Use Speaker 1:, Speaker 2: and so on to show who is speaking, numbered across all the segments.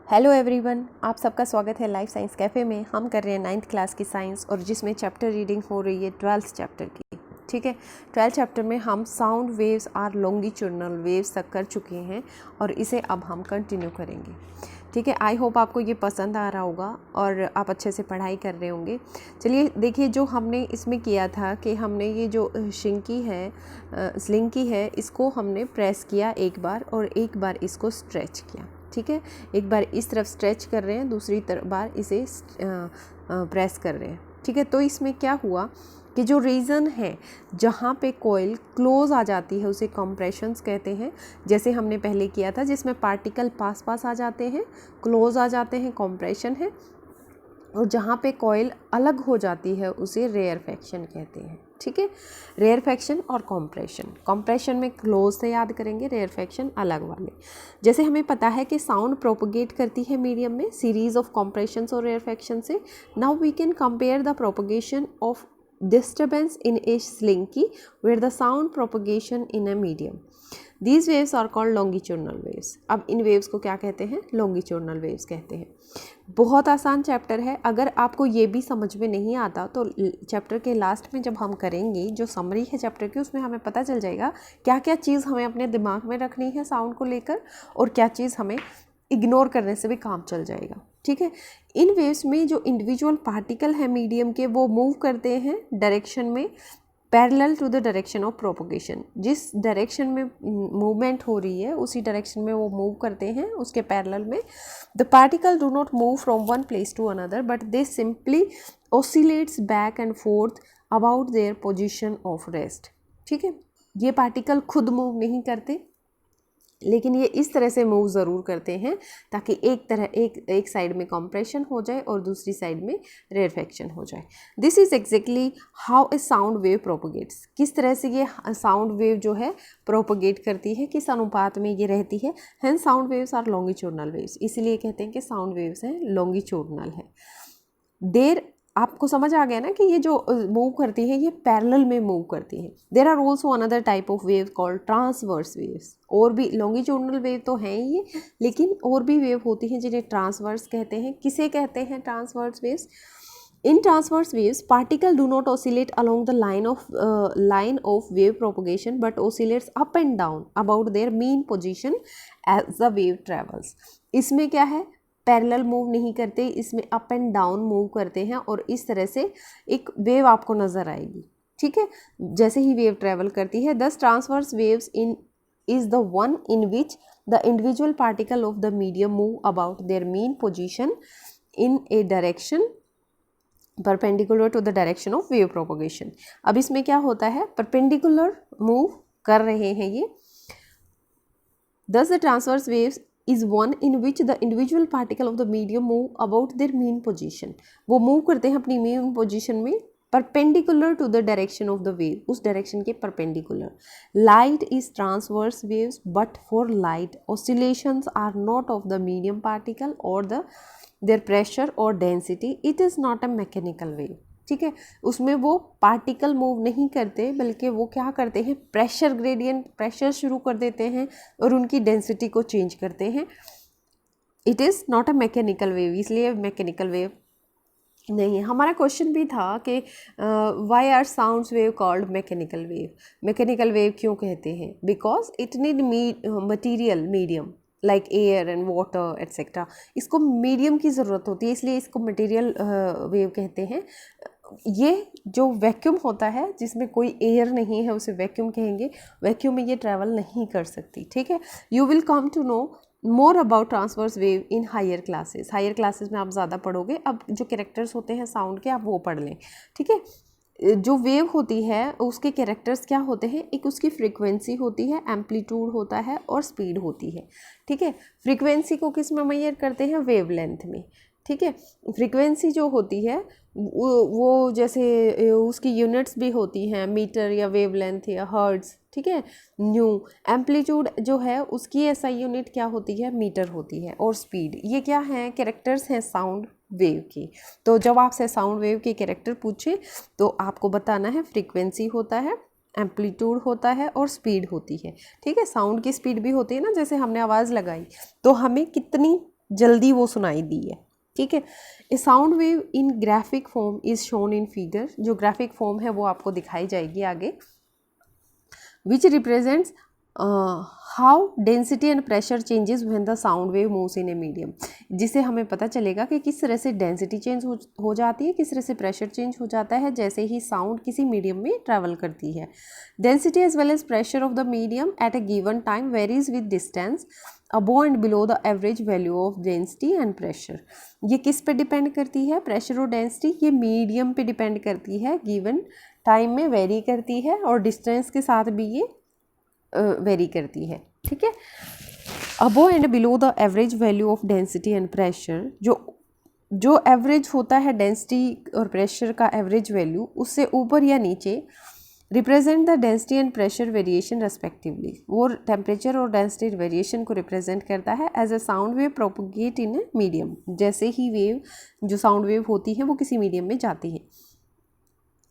Speaker 1: Hello everyone, आप सबका स्वागत है लाइफ साइंस कैफ़े में। हम कर रहे हैं 9th क्लास की साइंस और जिसमें चैप्टर रीडिंग हो रही है 12th चैप्टर की। ठीक है, 12th चैप्टर में हम sound waves are longitudinal waves तक कर चुके हैं और इसे अब हम कंटिन्यू करेंगे। ठीक है, आई होप आपको ये पसंद आ रहा होगा और आप अच्छे से पढ़ाई कर रहे होंगे। चलिए देखिए, जो हमने इसमें किया था कि हमने ये जो स्लिंकी है इसको हमने प्रेस किया एक बार और एक बार इसको स्ट्रेच किया। ठीक है, एक बार इस तरफ स्ट्रेच कर रहे हैं, दूसरी तरफ बार इसे प्रेस कर रहे हैं। ठीक है, तो इसमें क्या हुआ कि जो रीज़न है जहाँ पे कॉइल क्लोज आ जाती है उसे कंप्रेशंस कहते हैं, जैसे हमने पहले किया था, जिसमें पार्टिकल पास पास आ जाते हैं, क्लोज आ जाते हैं, कंप्रेशन है। और जहाँ पे कॉइल अलग हो जाती है उसे रेयरफैक्शन कहते हैं। ठीक है, रेयरफैक्शन और कंप्रेशन में क्लोज से याद करेंगे, रेयरफैक्शन अलग वाले। जैसे हमें पता है कि साउंड प्रोपगेट करती है मीडियम में सीरीज ऑफ कंप्रेशंस और रेयरफैक्शन से। Now we can compare the propagation of disturbance in a slinky where the sound propagation in a medium. These waves are called longitudinal waves. अब इन waves को क्या कहते हैं? longitudinal waves कहते हैं। बहुत आसान चैप्टर है। अगर आपको ये भी समझ में नहीं आता तो चैप्टर के लास्ट में जब हम करेंगे जो समरी है चैप्टर की, उसमें हमें पता चल जाएगा क्या क्या चीज़ हमें अपने दिमाग में रखनी है साउंड को लेकर और क्या चीज़ हमें इग्नोर करने से भी काम चल जाएगा। ठीक है, इन वेव्स में जो इंडिविजुअल पार्टिकल है मीडियम के वो मूव करते हैं डायरेक्शन में parallel to the direction of propagation. जिस डायरेक्शन में मूवमेंट हो रही है उसी डायरेक्शन में वो मूव करते हैं, उसके पैरेलल में। The particle do not move from one place to another but they simply oscillates back and forth about their position of rest. ठीक है, ये पार्टिकल खुद मूव नहीं करते, लेकिन ये इस तरह से मूव ज़रूर करते हैं ताकि एक साइड में कंप्रेशन हो जाए और दूसरी साइड में रेयरफैक्शन हो जाए। This is exactly how a sound wave propagates. किस तरह से ये साउंड वेव जो है प्रोपगेट करती है, किस अनुपात में ये रहती है। Hence sound waves are longitudinal waves, इसीलिए कहते हैं कि साउंड वेव्स हैं लॉन्गिट्यूडनल है। देर आपको समझ आ गया ना कि ये जो मूव करती है ये पैरेलल में मूव करती है। There are also another type of wave called transverse waves. और भी लॉन्गिट्यूडनल वेव तो हैं ही ये, लेकिन और भी वेव होती हैं जिन्हें ट्रांसवर्स कहते हैं। किसे कहते हैं transverse waves? In transverse waves, particle do not oscillate along the line of wave propagation, but oscillates up and down about their mean position as the wave travels. इसमें क्या है? पैरेलल मूव नहीं करते, इसमें अप एंड डाउन मूव करते हैं और इस तरह से एक वेव आपको नजर आएगी। ठीक है, जैसे ही वेव ट्रेवल करती है। दस transverse waves in is the one in which the individual particle of the medium move about their mean position in a direction perpendicular to the direction of wave propagation. अब इसमें क्या होता है? perpendicular move कर रहे हैं ये। Thus the transverse waves is one in which the individual particle of the medium move about their mean position. वो मूव करते हैं अपनी mean position में perpendicular to the direction of the wave, उस direction के perpendicular. Light is transverse waves, but for light oscillations are not of the medium particle or their pressure or density. It is not a mechanical wave. ठीक है, उसमें वो particle move नहीं करते बल्कि वो क्या करते हैं? प्रेशर ग्रेडियंट, प्रेशर शुरू कर देते हैं और उनकी डेंसिटी को चेंज करते हैं। It is not a mechanical wave, इसलिए मैकेनिकल वेव नहीं है। हमारा क्वेश्चन भी था कि why are sounds wave called mechanical wave. Mechanical wave क्यों कहते हैं? Because it need material medium like air and water etcetera. इसको मीडियम की ज़रूरत होती है, इसलिए इसको मटेरियल वेव कहते हैं। ये जो वैक्यूम होता है जिसमें कोई एयर नहीं है उसे वैक्यूम कहेंगे। वैक्यूम में ये ट्रैवल नहीं कर सकती। ठीक है, you will come to know more about transverse wave in higher classes. Higher classes में आप ज़्यादा पढ़ोगे। अब जो कैरेक्टर्स होते हैं साउंड के आप वो पढ़ लें। ठीक है, जो वेव होती है उसके कैरेक्टर्स क्या होते हैं? एक उसकी फ्रीक्वेंसी होती है, एम्पलीट्यूड होता है और स्पीड होती है। ठीक है, फ्रीक्वेंसी को किस में मेजर करते हैं? वेव लेंथ में। ठीक है, फ्रीक्वेंसी जो होती है वो जैसे उसकी यूनिट्स भी होती हैं, मीटर या वेव लेंथ या हर्ट्ज। ठीक है, न्यू। एम्पलीट्यूड जो है उसकी एसआई यूनिट क्या होती है? मीटर होती है। और स्पीड, ये क्या है? कैरेक्टर्स हैं साउंड वेव की। तो जब आपसे साउंड वेव के कैरेक्टर पूछे तो आपको बताना है फ्रीक्वेंसी होता है, एम्पलीट्यूड होता है और स्पीड होती है। ठीक है, साउंड की स्पीड भी होती है ना, जैसे हमने आवाज़ लगाई तो हमें कितनी जल्दी वो सुनाई दी है, ठीक है। A sound wave in graphic form is shown in figure, जो ग्राफिक फॉर्म है वो आपको दिखाई जाएगी आगे, which represents how density and pressure changes when the sound wave moves in a medium, जिससे हमें पता चलेगा कि किस तरह से डेंसिटी चेंज हो जाती है, किस तरह से प्रेशर चेंज हो जाता है जैसे ही साउंड किसी मीडियम में ट्रैवल करती है। Density as well as pressure of the medium at a given time varies with distance above and below the average value of density and pressure. ये किस पे डिपेंड करती है, प्रेशर और डेंसिटी, ये मीडियम पे डिपेंड करती है, गिवन टाइम में वेरी करती है और डिस्टेंस के साथ भी ये वेरी करती है, ठीक है। Above and below the average value of density and pressure, जो एवरेज होता है डेंसिटी और प्रेशर का एवरेज वैल्यू, उससे ऊपर या नीचे represent the density and pressure variation respectively, वो टेम्परेचर और डेंसिटी वेरिएशन को रिप्रेजेंट करता है as a sound wave propagate in a medium, जैसे ही वेव जो साउंड वेव होती है वो किसी मीडियम में जाती है।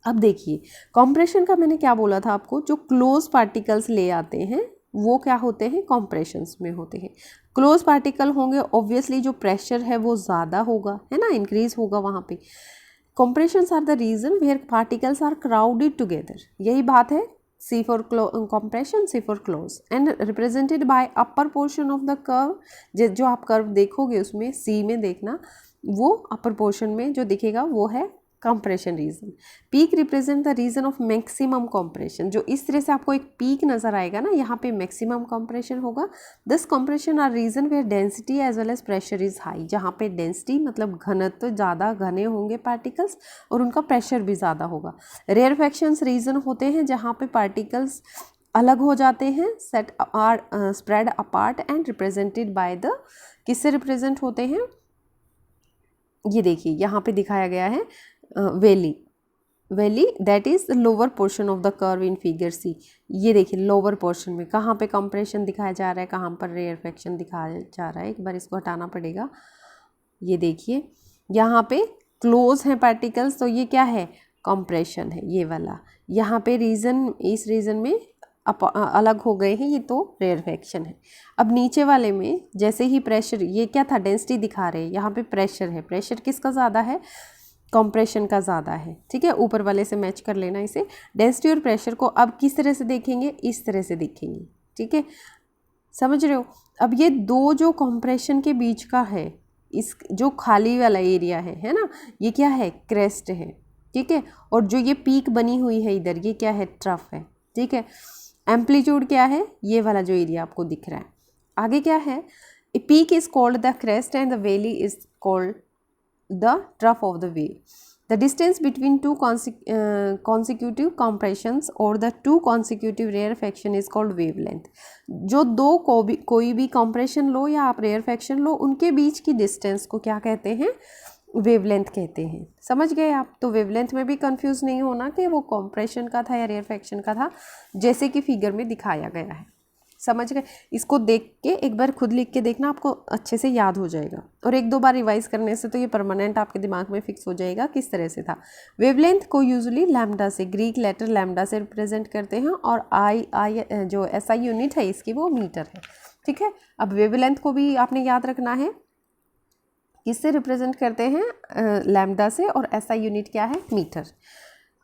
Speaker 1: अब देखिए कॉम्प्रेशन का मैंने क्या बोला था आपको, जो क्लोज पार्टिकल्स ले आते हैं वो क्या होते हैं, कॉम्प्रेशंस में होते हैं। क्लोज पार्टिकल होंगे ऑब्वियसली जो प्रेशर है वो ज़्यादा होगा, है ना, इंक्रीज होगा वहाँ पे। Compressions are the region where particles are crowded together, यही बात है, C for compression, C for close, and represented by upper portion of the curve, जो आप कर्व देखोगे उसमें C में देखना, वो अपर पोर्शन में जो दिखेगा वो है compression region. Peak represent the region of maximum compression, जो इस तरह से आपको एक पीक नजर आएगा ना, यहाँ पे मैक्सिमम कंप्रेशन होगा। This compression are region where density as well as pressure is high, जहाँ पे डेंसिटी मतलब घनत्व तो ज़्यादा घने होंगे पार्टिकल्स और उनका प्रेशर भी ज़्यादा होगा। रेयरफैक्शंस रीजन होते हैं जहाँ पे पार्टिकल्स अलग हो जाते हैं, set are spread apart and represented by the, किससे रिप्रेजेंट होते हैं, ये देखिए यहाँ पे दिखाया गया है valley that is lower portion of the curve in figure C. ये देखिए लोअर पोर्शन में कहाँ पे कंप्रेशन दिखाया जा रहा है, कहाँ पर रेयरफैक्शन दिखाया जा रहा है, एक बार इसको हटाना पड़ेगा। ये देखिए यहाँ पे क्लोज हैं पार्टिकल्स तो ये क्या है, कंप्रेशन है ये वाला। यहाँ पे रीजन, इस रीजन में अलग हो गए हैं, ये तो रेयरफैक्शन है। अब नीचे वाले में जैसे ही प्रेशर, ये क्या था, डेंसिटी दिखा रहे हैं, यहाँ पे प्रेशर है, प्रेशर किसका ज़्यादा है, कंप्रेशन का ज़्यादा है, ठीक है, ऊपर वाले से मैच कर लेना इसे। डेंसिटी और प्रेशर को अब किस तरह से देखेंगे, इस तरह से देखेंगे, ठीक है, समझ रहे हो। अब ये दो जो कंप्रेशन के बीच का है, इस जो खाली वाला एरिया है ना, ये क्या है, क्रेस्ट है, ठीक है, और जो ये पीक बनी हुई है इधर, ये क्या है, ट्रफ है, ठीक है। एम्पलीट्यूड क्या है, ये वाला जो एरिया आपको दिख रहा है। आगे क्या है, a peak is called the crest and the valley is called the trough of the wave. The distance between two consecutive compressions or the two consecutive rarefaction is called wavelength. जो दो कोई भी compression लो या आप rarefaction लो, उनके बीच की distance को क्या कहते हैं, wavelength कहते हैं। समझ गए आप। तो wavelength में भी confuse नहीं होना कि वो compression का था या rarefaction का था, जैसे कि फिगर में दिखाया गया है। समझ गए। इसको देख के एक बार खुद लिख के देखना, आपको अच्छे से याद हो जाएगा, और एक दो बार रिवाइज करने से तो ये परमानेंट आपके दिमाग में फिक्स हो जाएगा किस तरह से था। वेवलेंथ को यूजुअली लैम्डा से, ग्रीक लेटर लैम्डा से रिप्रेजेंट करते हैं, और आई जो SI यूनिट है इसकी वो मीटर है, ठीक है। अब वेवलेंथ को भी आपने याद रखना है, किससे रिप्रेजेंट करते हैं, लैम्डा से, और SI यूनिट क्या है, मीटर।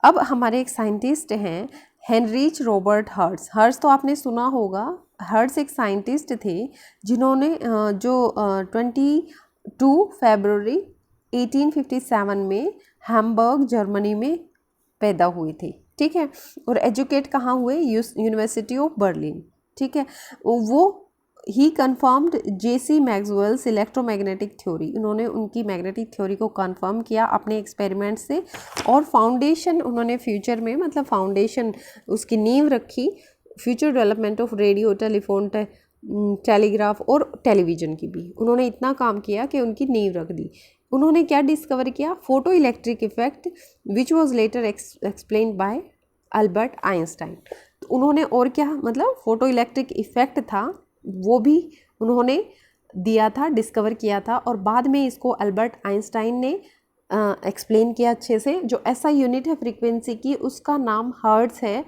Speaker 1: अब हमारे एक साइंटिस्ट हैं हेनरिच रॉबर्ट हर्ट्ज। हर्ट्ज तो आपने सुना होगा। हर्ट्ज एक साइंटिस्ट थे जिन्होंने जो 22 फरवरी 1857 में हैम्बर्ग जर्मनी में पैदा हुए थे, ठीक है, और एजुकेट कहाँ हुए, यूनिवर्सिटी ऑफ बर्लिन, ठीक है। वो ही confirmed J.C. Maxwell's electromagnetic theory, उन्होंने उनकी मैग्नेटिक थ्योरी को कन्फर्म किया अपने एक्सपेरिमेंट से, और फाउंडेशन उन्होंने फ्यूचर में, मतलब फाउंडेशन उसकी नींव रखी future development of radio, telephone, telegraph और टेलीविज़न की भी। उन्होंने इतना काम किया कि उनकी नींव रख दी। उन्होंने क्या डिस्कवर किया, photo electric effect which was later explained bye Albert Einstein. तो उन्होंने और क्या, मतलब फोटो इलेक्ट्रिक इफेक्ट था वो भी उन्होंने दिया था, डिस्कवर किया था, और बाद में इसको अल्बर्ट आइंस्टाइन ने एक्सप्लेन किया अच्छे से। जो SI यूनिट है फ्रीक्वेंसी की, उसका नाम हर्ट्ज है,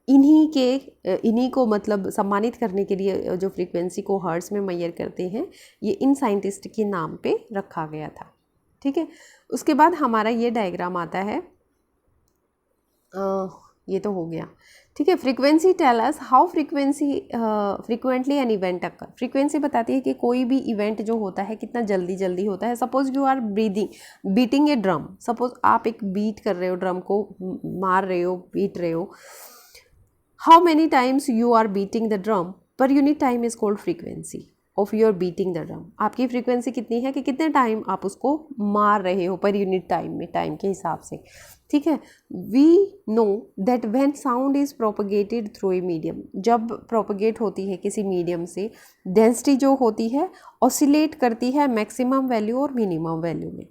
Speaker 1: इन्हीं को मतलब सम्मानित करने के लिए जो फ्रीक्वेंसी को हर्ट्ज में मेजर करते हैं, ये इन साइंटिस्ट के नाम पे रखा गया था। ठीक है, उसके बाद हमारा ये डायग्राम आता है, ये तो हो गया। ठीक है, frequency tell us how frequently an event occur. Frequency बताती है कि कोई भी इवेंट जो होता है कितना जल्दी जल्दी होता है। Suppose you are beating a drum, suppose आप एक बीट कर रहे हो, ड्रम को मार रहे हो, बीट रहे हो। How many times you are beating the drum per unit time is called frequency of your beating the drum. आपकी फ्रीक्वेंसी कितनी है कि कितने टाइम आप उसको मार रहे हो पर यूनिट टाइम में, टाइम के हिसाब से। ठीक है, we know that when sound is propagated through a medium, जब प्रोपगेट होती है किसी मीडियम से, डेंसिटी जो होती है ऑसिलेट करती है मैक्सिमम वैल्यू और मिनिमम वैल्यू में।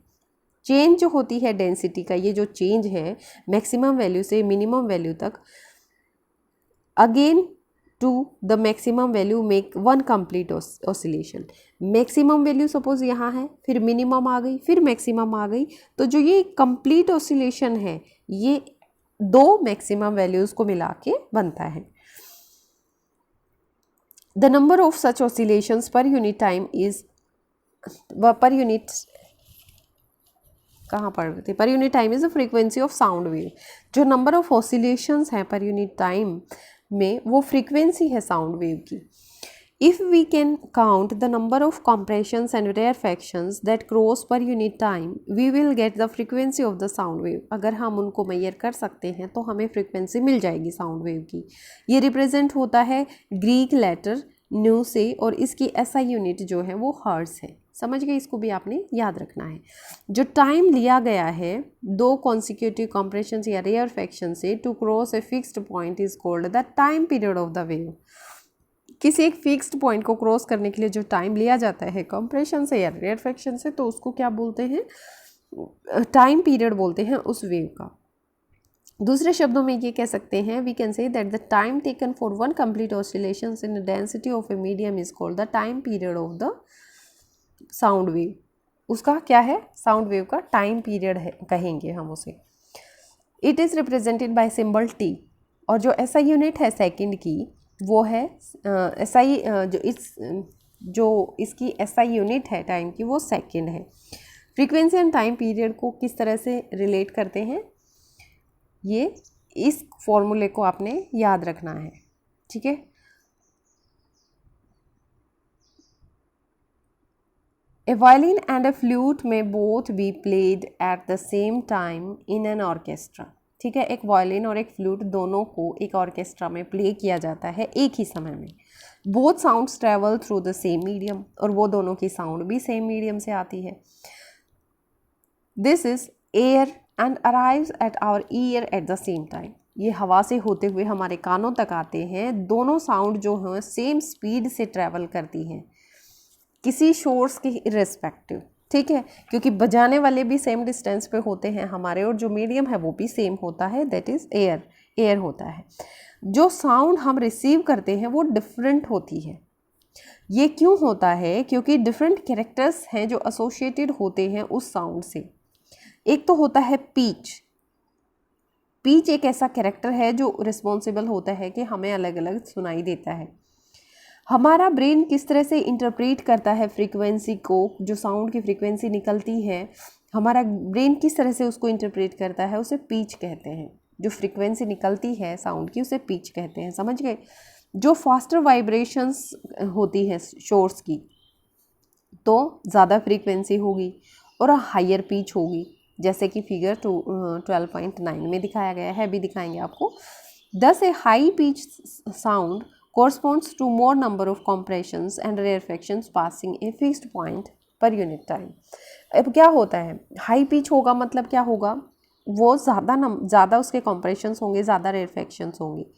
Speaker 1: चेंज जो होती है डेंसिटी का, ये जो चेंज है मैक्सिमम वैल्यू से मिनिमम वैल्यू तक, again to the maximum value make one complete oscillation. Maximum value suppose यहाँ है, फिर मिनिमम आ गई, फिर मैक्सिमम आ गई, तो जो ये कंप्लीट ऑसिलेशन है ये दो मैक्सिमम वैल्यूज को मिला के बनता है। The number of such oscillations per unit time is, per unit कहाँ पढ़ रहे थे, per unit time is the frequency of sound wave. जो नंबर ऑफ ऑसिलेशंस हैं पर यूनिट टाइम में, वो फ्रीक्वेंसी है साउंड वेव की। If we can count the number of compressions and rarefactions that cross per unit time, we will get the frequency of the sound wave. अगर हम उनको major कर सकते हैं तो हमें फ्रीक्वेंसी मिल जाएगी साउंड वेव की। ये रिप्रेजेंट होता है ग्रीक लेटर न्यू से, और इसकी एसआई यूनिट जो है वो हर्ट्ज है। समझ गए, इसको भी आपने याद रखना है। जो टाइम लिया गया है दो कॉन्सिक्यूटिव कंप्रेशंस या रेयरफैक्शन से to cross a fixed point is called the time period of the wave. किसी एक फिक्स्ड पॉइंट को क्रॉस करने के लिए जो टाइम लिया जाता है कंप्रेशन से या रेयरफैक्शन से, तो उसको क्या बोलते हैं, टाइम पीरियड बोलते हैं उस वेव का। दूसरे शब्दों में ये कह सकते हैं, we can say that the time taken for one complete oscillation in density of a medium is called the time period of the sound wave. उसका क्या है, साउंड वेव का टाइम पीरियड है कहेंगे हम उसे। It is represented by symbol T, और जो एसआई यूनिट है सेकंड की वो है एसआई, जो इसकी एसआई यूनिट है टाइम की वो सेकंड है। फ्रीक्वेंसी एंड टाइम पीरियड को किस तरह से रिलेट करते हैं, ये इस फॉर्मूले को आपने याद रखना है। ठीक है, A violin and a flute may both be played at the same time in an orchestra। ठीक है, एक वायलिन और एक फ्लूट दोनों को एक ऑर्केस्ट्रा में प्ले किया जाता है एक ही समय में। Both sounds travel through the same medium, और वो दोनों की साउंड भी सेम मीडियम से आती है। This is air and arrives at our ear at the same time. ये हवा से होते हुए हमारे कानों तक आते हैं। दोनों साउंड जो हैं सेम स्पीड से ट्रेवल करती हैं किसी सोर्स के इर्रेस्पेक्टिव। ठीक है, क्योंकि बजाने वाले भी सेम डिस्टेंस पे होते हैं हमारे, और जो मीडियम है वो भी सेम होता है, दैट इज़ एयर होता है। जो साउंड हम रिसीव करते हैं वो डिफरेंट होती है। ये क्यों होता है, क्योंकि डिफरेंट कैरेक्टर्स हैं जो एसोसिएटेड होते हैं उस साउंड से। एक तो होता है पीच। पीच एक ऐसा कैरेक्टर है जो रिस्पॉन्सिबल होता है कि हमें अलग अलग सुनाई देता है। हमारा ब्रेन किस तरह से इंटरप्रेट करता है फ्रीक्वेंसी को, जो साउंड की फ्रीक्वेंसी निकलती है, हमारा ब्रेन किस तरह से उसको इंटरप्रेट करता है, उसे पीच कहते हैं। जो फ्रीक्वेंसी निकलती है साउंड की उसे पीच कहते हैं। समझ गए। जो फास्टर वाइब्रेशंस होती है शोर्स की तो ज़्यादा फ्रीक्वेंसी होगी और हायर पीच होगी, जैसे कि फिगर 12.9 में दिखाया गया है, भी दिखाएंगे आपको। Thus a high pitch sound corresponds to more number of compressions and rarefactions passing a fixed point per unit time। अब क्या होता है, हाई पिच होगा मतलब क्या होगा, वो ज़्यादा उसके compressions होंगे, ज़्यादा rarefactions होंगी।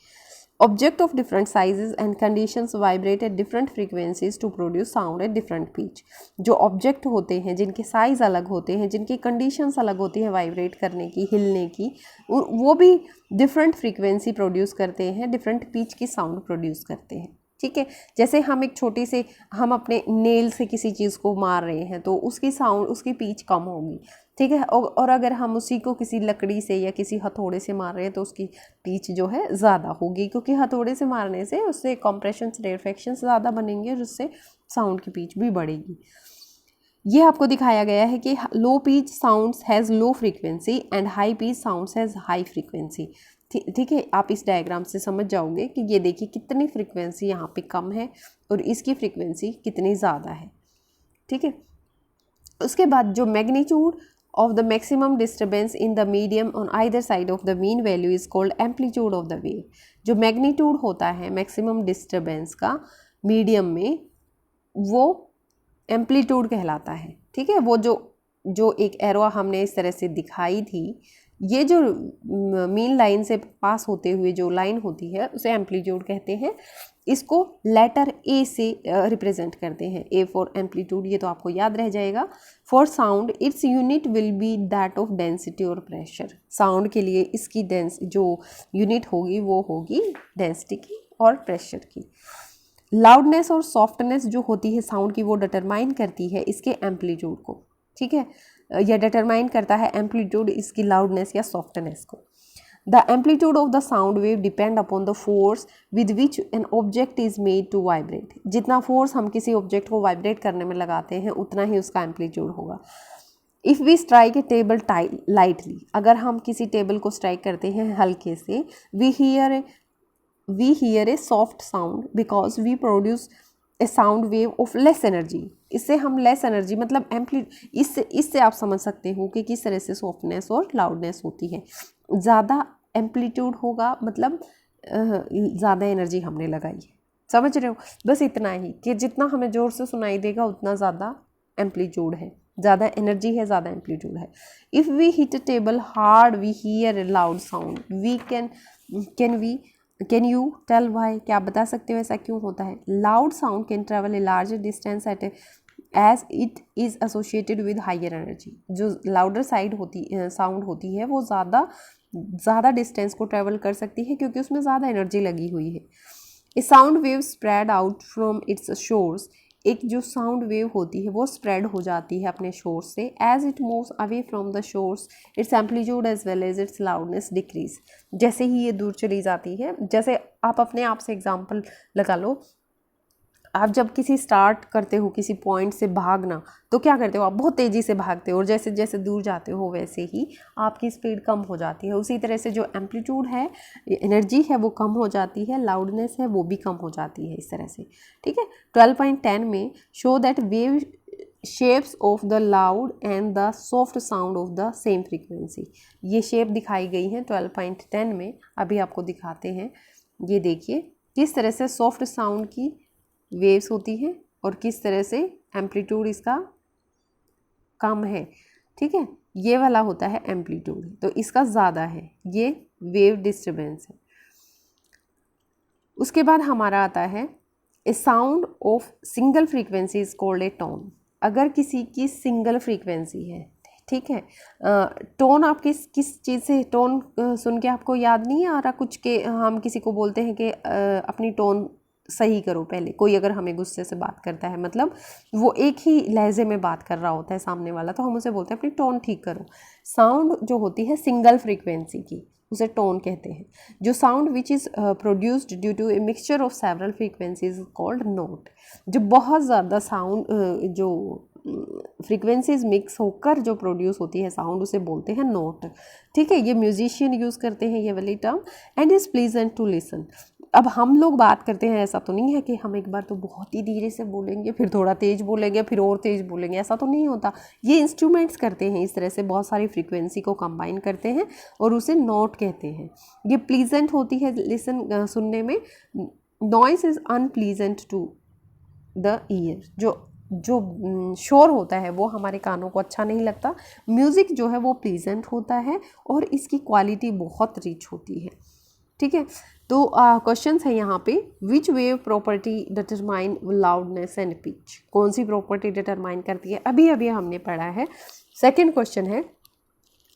Speaker 1: Object of different sizes and conditions vibrate at different frequencies to produce sound at different pitch। जो ऑब्जेक्ट होते हैं जिनके साइज़ अलग होते हैं, जिनकी कंडीशंस अलग होती है वाइब्रेट करने की, हिलने की, वो भी डिफरेंट फ्रीक्वेंसी प्रोड्यूस करते हैं, डिफरेंट पिच की साउंड प्रोड्यूस करते हैं। ठीक है। जैसे हम एक छोटी से हम अपने नेल से किसी चीज़ को मार रहे हैं तो उसकी साउंड, उसकी पिच कम होगी, ठीक है। और अगर हम उसी को किसी लकड़ी से या किसी हथौड़े से मार रहे हैं तो उसकी पिच जो है ज़्यादा होगी, क्योंकि हथौड़े से मारने से उससे कंप्रेशन रेफेक्शन ज़्यादा बनेंगे और उससे साउंड की पिच भी बढ़ेगी। ये आपको दिखाया गया है कि low pitch sounds has low frequency and high pitch sounds has high frequency. ठीक है, आप इस डायग्राम से समझ जाओगे कि ये देखिए कितनी फ्रीक्वेंसी यहाँ पे कम है और इसकी फ्रीक्वेंसी कितनी ज़्यादा है, ठीक है। उसके बाद जो magnitude of the maximum disturbance in the medium on either side of the mean value is called amplitude of the wave. जो मैग्नीट्यूड होता है मैक्सिमम डिस्टर्बेंस का मीडियम में, वो एम्पलीट्यूड कहलाता है, ठीक है। वो जो एक एरो हमने इस तरह से दिखाई थी, ये जो मीन लाइन से पास होते हुए जो लाइन होती है उसे एम्पलीट्यूड कहते हैं। इसको लेटर ए से रिप्रेजेंट करते हैं, ए फॉर एम्पलीट्यूड, ये तो आपको याद रह जाएगा। For sound its unit will be that of density और प्रेशर। साउंड के लिए इसकी जो यूनिट होगी वो होगी डेंसिटी की और प्रेशर की। लाउडनेस और सॉफ्टनेस जो होती है साउंड की, वो डिटरमाइन करती है इसके एम्पलीट्यूड को, ठीक है। यह डिटरमाइन करता है एम्पलीट्यूड इसकी लाउडनेस या सॉफ्टनेस को। The amplitude of the sound wave depend upon the force with which an object is made to vibrate. जितना फोर्स हम किसी ऑब्जेक्ट को वाइब्रेट करने में लगाते हैं उतना ही उसका एम्पलीट्यूड होगा। If we strike a table lightly, अगर हम किसी टेबल को स्ट्राइक करते हैं हल्के से, we hear a soft sound because we produce a sound wave of less energy. इससे हम लेस एनर्जी मतलब इससे आप समझ सकते हो कि किस तरह से सॉफ्टनेस और लाउडनेस होती है। ज़्यादा एम्पलीट्यूड होगा मतलब ज़्यादा एनर्जी हमने लगाई है, समझ रहे हो। बस इतना ही कि जितना हमें ज़ोर से सुनाई देगा उतना ज़्यादा एम्पलीट्यूड है, ज़्यादा एनर्जी है, ज़्यादा एम्पलीट्यूड है। If we hit a table hard we hear a loud sound. We can you tell why, क्या आप बता सकते हो ऐसा क्यों होता है। Loud sound can travel a larger distance at as it is associated with higher energy. जो लाउडर साउंड होती है वो ज़्यादा डिस्टेंस को ट्रेवल कर सकती है क्योंकि उसमें ज़्यादा एनर्जी लगी हुई है। A sound wave spread out from its source. एक जो साउंड वेव होती है वो स्प्रेड हो जाती है अपने शोर्स से। As it moves away from the source its amplitude as well as its loudness decrease. जैसे ही ये दूर चली जाती है, जैसे आप अपने आप से एग्जांपल लगा लो, आप जब किसी स्टार्ट करते हो किसी पॉइंट से भागना तो क्या करते हो, आप बहुत तेज़ी से भागते हो और जैसे जैसे दूर जाते हो वैसे ही आपकी स्पीड कम हो जाती है। उसी तरह से जो एम्पलीट्यूड है, एनर्जी है, वो कम हो जाती है, लाउडनेस है वो भी कम हो जाती है इस तरह से, ठीक है। 12.10 में show that wave shapes of the loud and the soft sound of the same frequency. ये शेप दिखाई गई हैं 12.10 में, अभी आपको दिखाते हैं। ये देखिए किस तरह से सॉफ्ट साउंड की वेव्स होती हैं और किस तरह से एम्पलीट्यूड इसका कम है, ठीक है। ये वाला होता है एम्पलीट्यूड, तो इसका ज़्यादा है, ये वेव डिस्टर्बेंस है। उसके बाद हमारा आता है a sound of single frequency is called a tone. अगर किसी की सिंगल फ्रीक्वेंसी है, ठीक है, टोन आप किस चीज़ से टोन सुन के आपको याद नहीं आ रहा कुछ के हम किसी को बोलते हैं कि अपनी टोन सही करो पहले। कोई अगर हमें गुस्से से बात करता है, मतलब वो एक ही लहजे में बात कर रहा होता है सामने वाला, तो हम उसे बोलते हैं अपनी टोन ठीक करो। साउंड जो होती है सिंगल फ्रीक्वेंसी की उसे टोन कहते हैं। जो sound which is produced due to a mixture of several frequencies called note. जो बहुत ज़्यादा साउंड जो फ्रीक्वेंसीज मिक्स होकर जो प्रोड्यूस होती है साउंड, उसे बोलते हैं नोट, ठीक है। ये म्यूजिशियन यूज़ करते हैं ये वाली term. And is pleasant to listen. अब हम लोग बात करते हैं, ऐसा तो नहीं है कि हम एक बार तो बहुत ही धीरे से बोलेंगे, फिर थोड़ा तेज़ बोलेंगे, फिर और तेज़ बोलेंगे, ऐसा तो नहीं होता। ये इंस्ट्रूमेंट्स करते हैं इस तरह से, बहुत सारी फ्रीक्वेंसी को कंबाइन करते हैं और उसे नोट कहते हैं। ये प्लीजेंट होती है लिसन सुनने में। Noise is unpleasant to the ear. जो शोर होता है वो हमारे कानों को अच्छा नहीं लगता। म्यूज़िक जो है वो प्लीजेंट होता है और इसकी क्वालिटी बहुत रिच होती है, ठीक है। तो क्वेश्चन है यहाँ पे, which wave property determine loudness and pitch. कौन सी प्रॉपर्टी डिटरमाइन करती है, अभी अभी हमने पढ़ा है। सेकंड क्वेश्चन है,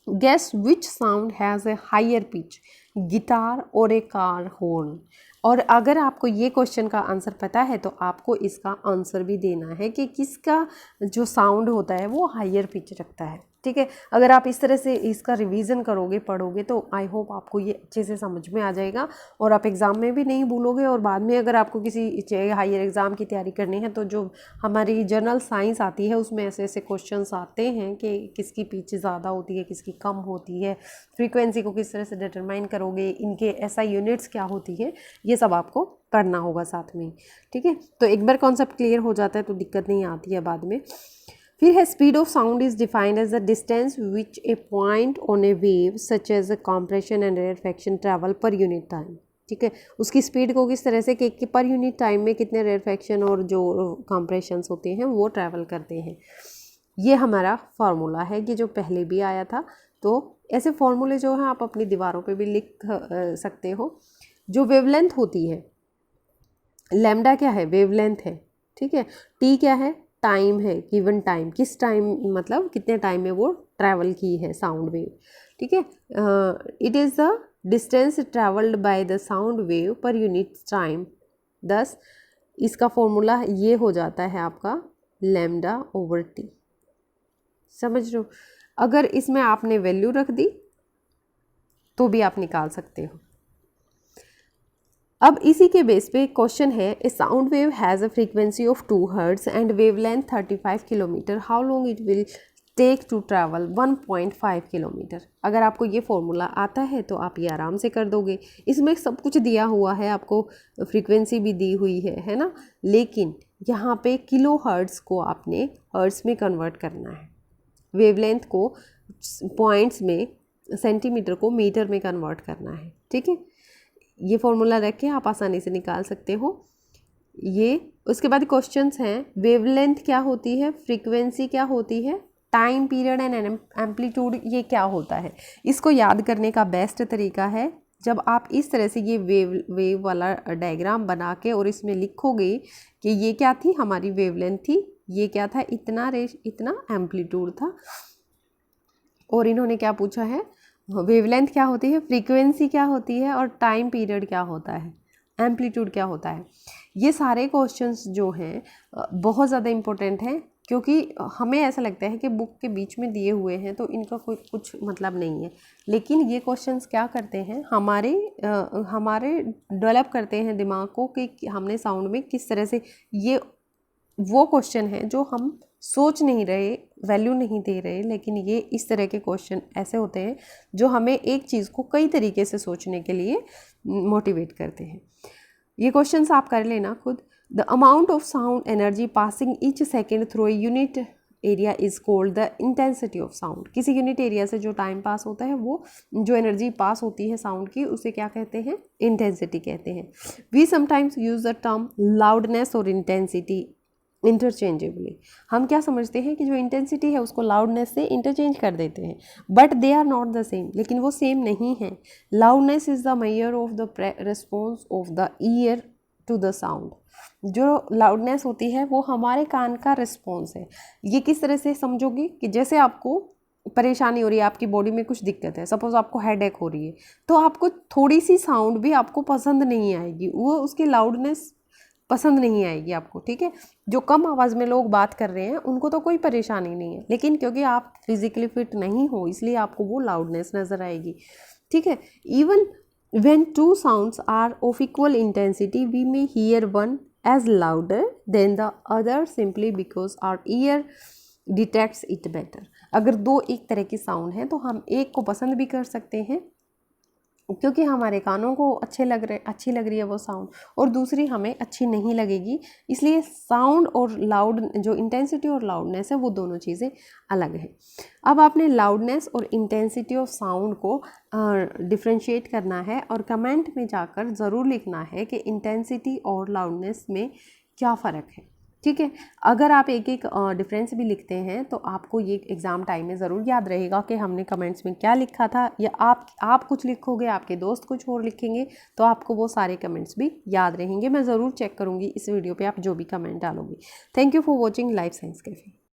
Speaker 1: guess which sound has a higher pitch, guitar और ए कार हॉर्न। और अगर आपको ये क्वेश्चन का आंसर पता है तो आपको इसका आंसर भी देना है कि किसका जो साउंड होता है वो हायर पिच रखता है, ठीक है। अगर आप इस तरह से इसका रिवीजन करोगे, पढ़ोगे, तो आई होप आपको ये अच्छे से समझ में आ जाएगा और आप एग्ज़ाम में भी नहीं भूलोगे। और बाद में अगर आपको किसी हायर एग्ज़ाम की तैयारी करनी है तो जो हमारी जनरल साइंस आती है उसमें ऐसे ऐसे क्वेश्चंस आते हैं कि किसकी पिच ज़्यादा होती है, किसकी कम होती है, फ्रीक्वेंसी को किस तरह से डिटरमाइन करोगे, इनके ऐसा यूनिट्स क्या होती है, ये सब आपको पढ़ना होगा साथ में, ठीक है। तो एक बार कॉन्सेप्ट क्लियर हो जाता है तो दिक्कत नहीं आती है बाद में। फिर है speed of sound is defined as the distance which a point on a wave such as compression and rarefaction travel per unit time, ठीक है। उसकी स्पीड को किस तरह से कि पर यूनिट टाइम में कितने रेरफैक्शन और जो कॉम्प्रेशंस होते हैं वो ट्रैवल करते हैं। ये हमारा फार्मूला है कि जो पहले भी आया था। तो ऐसे फार्मूले जो हैं आप अपनी दीवारों पे भी लिख सकते हो। जो वेवलेंथ होती है, लैम्डा क्या है, वेवलेंथ है, ठीक है। टी क्या है, टाइम है, गिवन टाइम, किस टाइम मतलब कितने टाइम में वो ट्रैवल की है साउंड वेव, ठीक है। It is the distance travelled by the sound wave पर यूनिट टाइम। 10 इसका फॉर्मूला ये हो जाता है आपका लैम्डा ओवर टी, समझ रहे हो। अगर इसमें आपने वैल्यू रख दी तो भी आप निकाल सकते हो। अब इसी के बेस पे क्वेश्चन है, a sound wave has a frequency of 2 hertz and wavelength 35 kilometre, how long it will take to travel 1.5 kilometre. अगर आपको ये फॉर्मूला आता है तो आप ये आराम से कर दोगे। इसमें सब कुछ दिया हुआ है, आपको फ्रीक्वेंसी भी दी हुई है ना, लेकिन यहाँ पे किलो हर्ट्ज को आपने हर्ट्ज में कन्वर्ट करना है, वेवलेंथ को पॉइंट्स में, सेंटीमीटर को मीटर में कन्वर्ट करना है, ठीक है। ये फॉर्मूला रख के आप आसानी से निकाल सकते हो ये। उसके बाद क्वेश्चंस हैं, वेवलेंथ क्या होती है, फ्रीक्वेंसी क्या होती है, टाइम पीरियड एंड एम्पलीट्यूड ये क्या होता है। इसको याद करने का बेस्ट तरीका है जब आप इस तरह से ये वेव वाला डायग्राम बना के और इसमें लिखोगे कि ये क्या थी, हमारी वेवलेंथ थी, ये क्या था, इतना एम्पलीट्यूड था, और इन्होंने क्या पूछा है, वेवलेंथ क्या होती है, फ्रीक्वेंसी क्या होती है, और टाइम पीरियड क्या होता है, एम्पलीट्यूड क्या होता है। ये सारे क्वेश्चंस जो हैं बहुत ज़्यादा इम्पोर्टेंट हैं, क्योंकि हमें ऐसा लगता है कि बुक के बीच में दिए हुए हैं तो इनका कोई कुछ मतलब नहीं है, लेकिन ये क्वेश्चंस क्या करते हैं, हमारे डेवलप करते हैं दिमाग को कि हमने साउंड में किस तरह से, ये वो क्वेश्चन है जो हम सोच नहीं रहे, वैल्यू नहीं दे रहे, लेकिन ये इस तरह के क्वेश्चन ऐसे होते हैं जो हमें एक चीज़ को कई तरीके से सोचने के लिए मोटिवेट करते हैं। ये क्वेश्चंस आप कर लेना खुद। The amount of sound energy passing each second through a unit area is called the intensity of sound. किसी यूनिट एरिया से जो टाइम पास होता है, वो जो एनर्जी पास होती है साउंड की, उसे क्या कहते हैं, इंटेंसिटी कहते हैं। We sometimes use the term loudness और इंटेंसिटी इंटरचेंजेबली। हम क्या समझते हैं कि जो इंटेंसिटी है उसको लाउडनेस से इंटरचेंज कर देते हैं, but they are not the same, लेकिन वो सेम नहीं है। Loudness is the measure of the response of the ear to the sound. जो लाउडनेस होती है वो हमारे कान का रिस्पॉन्स है। ये किस तरह से समझोगे कि जैसे आपको परेशानी हो रही है, आपकी बॉडी में कुछ दिक्कत है, सपोज आपको हेडेक हो रही है, तो आपको थोड़ी सी साउंड भी आपको पसंद नहीं आएगी, वो उसकी लाउडनेस पसंद नहीं आएगी आपको, ठीक है। जो कम आवाज़ में लोग बात कर रहे हैं उनको तो कोई परेशानी नहीं है, लेकिन क्योंकि आप फिजिकली फिट नहीं हो इसलिए आपको वो लाउडनेस नज़र आएगी, ठीक है। Even when two sounds are of equal intensity we may hear one as louder than the other simply because our ear detects it better. अगर दो एक तरह की साउंड है तो हम एक को पसंद भी कर सकते हैं क्योंकि हमारे कानों को अच्छी लग रही है वो साउंड, और दूसरी हमें अच्छी नहीं लगेगी। इसलिए साउंड और लाउड, जो इंटेंसिटी और लाउडनेस है, वो दोनों चीज़ें अलग हैं। अब आपने लाउडनेस और इंटेंसिटी ऑफ साउंड को डिफ्रेंशिएट करना है और कमेंट में जाकर ज़रूर लिखना है कि इंटेंसिटी और लाउडनेस में क्या फ़र्क है, ठीक है। अगर आप एक एक डिफरेंस भी लिखते हैं तो आपको ये एग्ज़ाम टाइम में ज़रूर याद रहेगा कि हमने कमेंट्स में क्या लिखा था, या आप कुछ लिखोगे, आपके दोस्त कुछ और लिखेंगे, तो आपको वो सारे कमेंट्स भी याद रहेंगे। मैं ज़रूर चेक करूँगी इस वीडियो पे आप जो भी कमेंट डालोगे। Thank you for watching life science cafe.